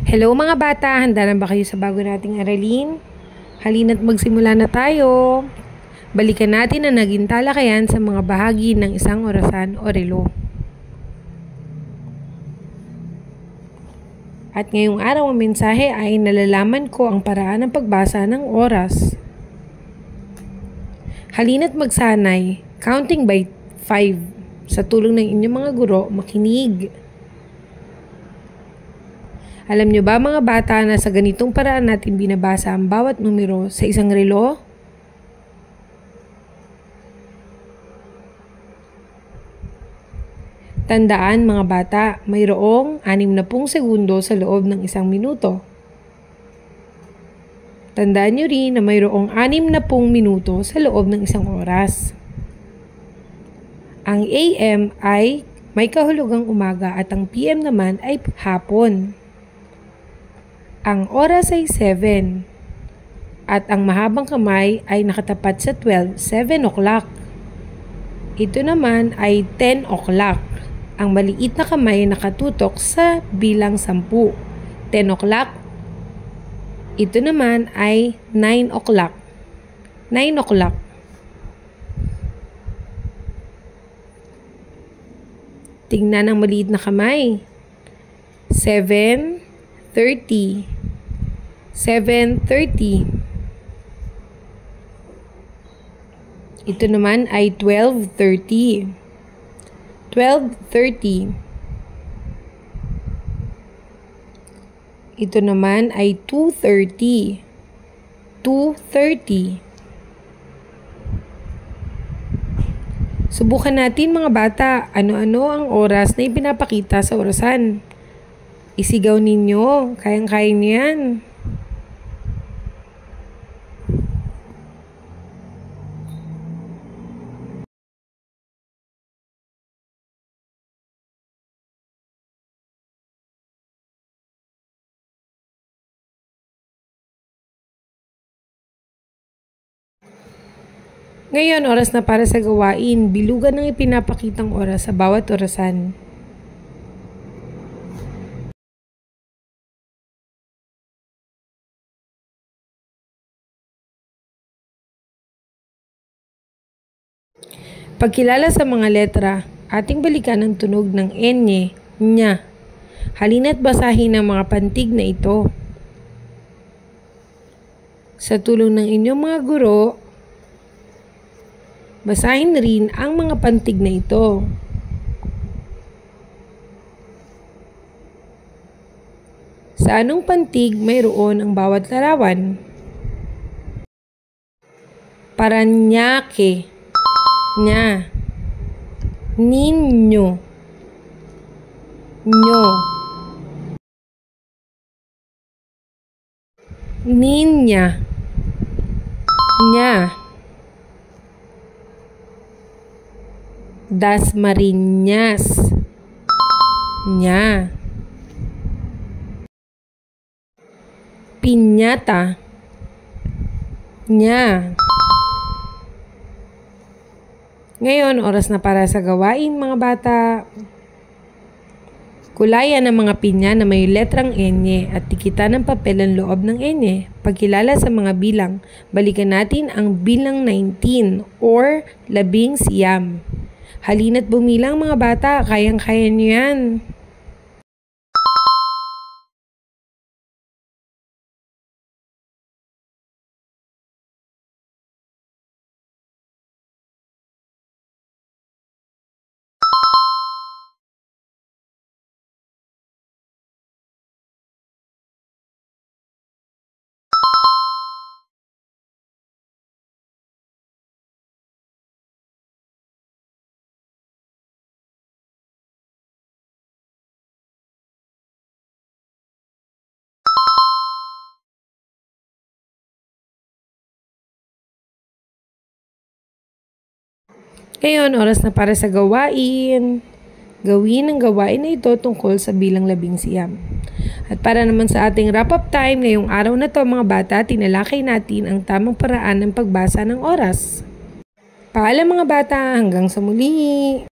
Hello mga bata, handa na ba kayo sa bago nating aralin? Halina't magsimula na tayo. Balikan natin ang naging talakayan sa mga bahagi ng isang orasan o relo. At ngayong araw ang mensahe ay nalalaman ko ang paraan ng pagbasa ng oras. Halina't magsanay, counting by 5. Sa tulong ng inyong mga guro, makinig. Alam nyo ba mga bata na sa ganitong paraan natin binabasa ang bawat numero sa isang relo? Tandaan mga bata, mayroong 60 segundo sa loob ng isang minuto. Tandaan nyo rin na mayroong 60 minuto sa loob ng isang oras. Ang AM ay may kahulugang umaga at ang PM naman ay hapon. Ang oras ay 7 at ang mahabang kamay ay nakatapat sa 12, 7 o'clock. Ito naman ay 10 o'clock. Ang maliit na kamay ay nakatutok sa bilang 10, 10 o'clock. Ito naman ay 9 o'clock. 9 o'clock. Tingnan ang maliit na kamay. 7:30. 7:30. Ito naman ay 12:30. 12:30. Ito naman ay 2:30. 2:30. Subukan natin mga bata, ano-ano ang oras na ipinapakita sa orasan. Isigaw ninyo, kayang-kaya niyan. Ngayon, oras na para sa gawain. Bilugan ng ipinapakitang oras sa bawat orasan. Pagkilala sa mga letra, ating balikan ang tunog ng enye, nya. Halina't basahin ang mga pantig na ito. Sa tulong ng inyong mga guro, basahin rin ang mga pantig na ito. Sa anong pantig mayroon ang bawat larawan? Paranaque, nya. Ninyo, nyo. Ninya, nya. Dasmariñas, nya. Piñata, nya. Ngayon, oras na para sa gawain mga bata. Kulayan ang mga pinya na may letrang enye at tikitan ng papel ang loob ng enye. Pagkilala sa mga bilang, balikan natin ang bilang 19 or 19. Halina't bumilang mga bata, kayang-kaya niyo yan. Ngayon, oras na para sa gawain. Gawin ang gawain na ito tungkol sa bilang 19. At para naman sa ating wrap-up time ngayong araw na to mga bata, tinalakay natin ang tamang paraan ng pagbasa ng oras. Paalam mga bata, hanggang sa muli!